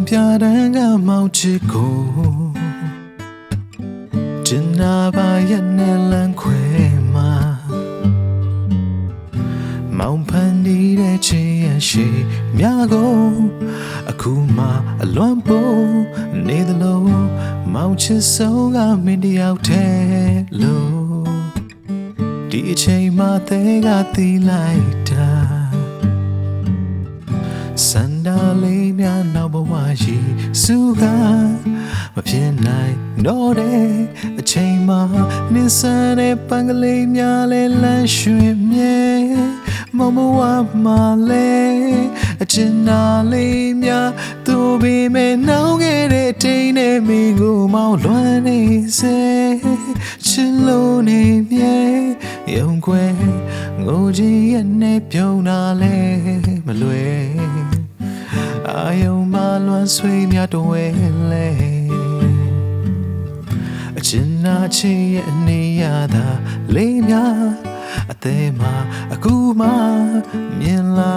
ပြတန်းကမောင်ချစ်ကိုကျင်နာပါရဲ့နဲ့လမ်းခွဲမှာမောင်ဖန်နေတဲ့ချစ်ရဲ့ရှိမြကိုအခုမှအလွန်ပို့နေသလိုမောင်ချစ်ဆုံးကမင်းတယောက်တည်းလို့ဒီအချိန်မှသေးကသိလိုက်တာစန္ဒာလေးများနောက်ဘဝရှိစုကမဖြစ်နိုင်တော့တဲ့အချိန်မှနေစတဲ့ပန်းကလေးများလဲလမ်းရွှင်မြဲမမဝမှာလဲအချင်နာလေးများသူပေမဲ့နှောင်းခဲ့တဲ့တိမ်နဲ့မိကိုမောင်းလွှမ်းနေစေချစ်လို့နေမြဲရုံခွဲငိုကြီးရဲ့နဲ့ပြုံးတာလဲမလွယ်အာယုံမလွမ်းဆွေးများတော့ဝဲလဲအချင်နာချစ်ရဲ့အနေရတာလေးများအသေးမှအခုမှမြင်လာ